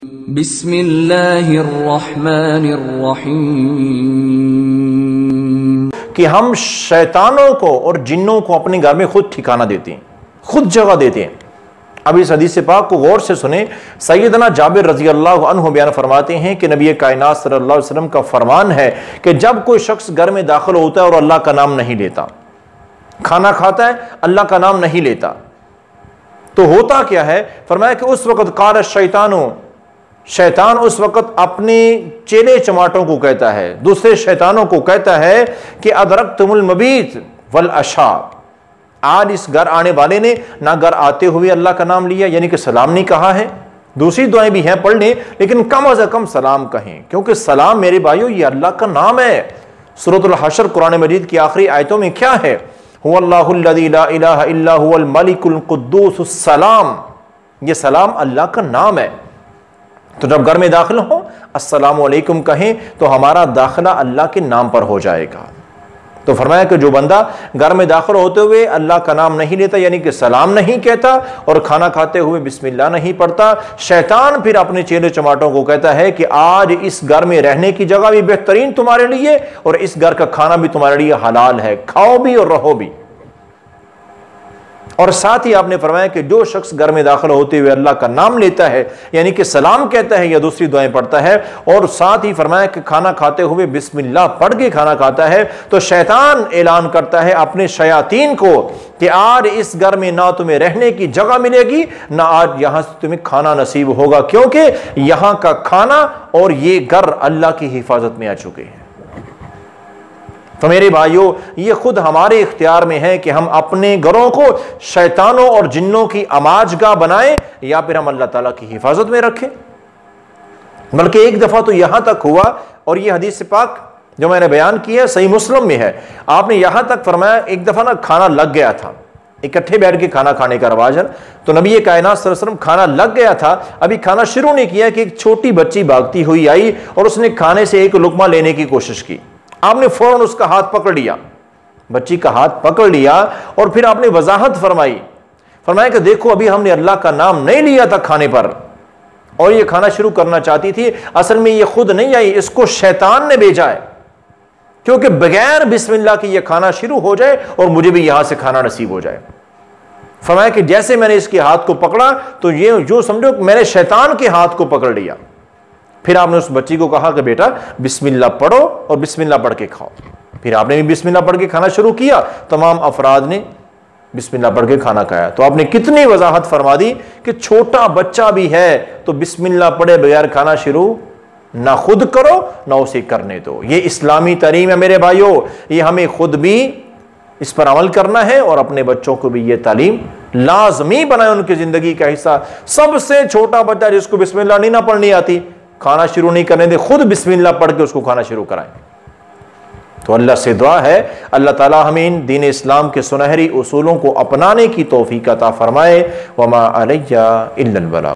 बिस्मिल्लाहिर्रहमानिर्रहीम। कि हम शैतानों को और जिन्नों को अपने घर में खुद ठिकाना देते हैं, खुद जगह देते हैं। अब इस हदीस पाक को गौर से सुने। सैयदना जाबिर रजी अल्लाह अन्हु बयान फरमाते हैं कि नबी कायनात सल्लल्लाहु अलैहि वसल्लम का फरमान है कि जब कोई शख्स घर में दाखिल होता है और अल्लाह का नाम नहीं लेता, खाना खाता है अल्लाह का नाम नहीं लेता, तो होता क्या है? फरमाया कि उस वक्त क़ाल शैतान उस वक्त अपने चेले चमाटों को कहता है, दूसरे शैतानों को कहता है कि अदरक्तुमुल मबीत वल अशा, आज इस घर आने वाले ने ना घर आते हुए अल्लाह का नाम लिया, यानी कि सलाम नहीं कहा है। दूसरी दुआएं भी हैं पढ़ने, लेकिन कम अज़ कम सलाम कहें, क्योंकि सलाम मेरे भाइयों ये अल्लाह का नाम है। सूरतुल हशर कुरान मजीद की आखिरी आयतों में क्या है? हुवल्लाहुल्लज़ी ला इलाहा इल्ला हुवल मलिकुल कुद्दूसुस सलाम, ये सलाम अल्लाह का नाम है। तो जब घर में दाखिल हो अस्सलामु अलैकुम कहें तो हमारा दाखिला अल्लाह के नाम पर हो जाएगा। तो फरमाया कि जो बंदा घर में दाखिल होते हुए अल्लाह का नाम नहीं लेता, यानी कि सलाम नहीं कहता और खाना खाते हुए बिस्मिल्लाह नहीं पढ़ता, शैतान फिर अपने चेले चमाटों को कहता है कि आज इस घर में रहने की जगह भी बेहतरीन तुम्हारे लिए और इस घर का खाना भी तुम्हारे लिए हलाल है, खाओ भी और रहो भी। और साथ ही आपने फरमाया कि जो शख्स घर में दाखिल होते हुए अल्लाह का नाम लेता है, यानी कि सलाम कहता है या दूसरी दुआएं पढ़ता है, और साथ ही फरमाया कि खाना खाते हुए बिस्मिल्लाह पढ़ के खाना खाता है, तो शैतान ऐलान करता है अपने शयातीन को कि आज इस घर में ना तुम्हें रहने की जगह मिलेगी, ना आज यहां से तुम्हें खाना नसीब होगा, क्योंकि यहां का खाना और ये घर अल्लाह की हिफाजत में आ चुके हैं। तो मेरे भाइयों, ये खुद हमारे इख्तियार में है कि हम अपने घरों को शैतानों और जिन्नों की आमाजगाह बनाएं या फिर हम अल्लाह ताला की हिफाजत में रखें। बल्कि एक दफा तो यहां तक हुआ, और ये हदीस पाक जो मैंने बयान किया सही मुस्लिम में है, आपने यहां तक फरमाया एक दफा ना खाना लग गया था, इकट्ठे बैठ के खाना खाने का रवाज है, तो नबी कायनात सल्लल्लाहु अलैहि वसल्लम खाना लग गया था, अभी खाना शुरू नहीं किया कि एक छोटी बच्ची भागती हुई आई और उसने खाने से एक लुकमा लेने की कोशिश की। आपने फौरन उसका हाथ पकड़ लिया, बच्ची का हाथ पकड़ लिया और फिर आपने वजाहत फरमाया कि देखो अभी हमने अल्लाह का नाम नहीं लिया था खाने पर और ये खाना शुरू करना चाहती थी, असल में ये खुद नहीं आई, इसको शैतान ने भेजा है, क्योंकि बगैर बिस्मिल्लाह के ये खाना शुरू हो जाए और मुझे भी यहां से खाना नसीब हो जाए। फरमाया कि जैसे मैंने इसके हाथ को पकड़ा तो ये जो समझो मैंने शैतान के हाथ को पकड़ लिया। फिर आपने उस बच्ची को कहा कि बेटा बिस्मिल्लाह पढ़ो और बिस्मिल्लाह पढ़ के खाओ। फिर आपने भी बिस्मिल्लाह पढ़ के खाना शुरू किया, तमाम अफराद ने बिस्मिल्लाह पढ़ के खाना खाया। तो आपने कितनी वजाहत फरमा दी कि छोटा बच्चा भी है तो बिस्मिल्लाह पढ़े बगैर खाना शुरू ना खुद करो ना उसे करने दो। ये इस्लामी तालीम है मेरे भाइयों, ये हमें खुद भी इस पर अमल करना है और अपने बच्चों को भी ये तालीम लाजमी बनाए, उनकी जिंदगी का हिस्सा। सबसे छोटा बच्चा जिसको बिस्मिल्लाह नहीं ना पढ़नी आती, खाना शुरू नहीं करने दे, खुद बिस्मिल्लाह पढ़ के उसको खाना शुरू कराएं। तो अल्लाह से दुआ है अल्लाह ताला हमें इन दीन इस्लाम के सुनहरी उसूलों को अपनाने की तौफीक अता फरमाए। वमा अलैया इल्लल बलाग।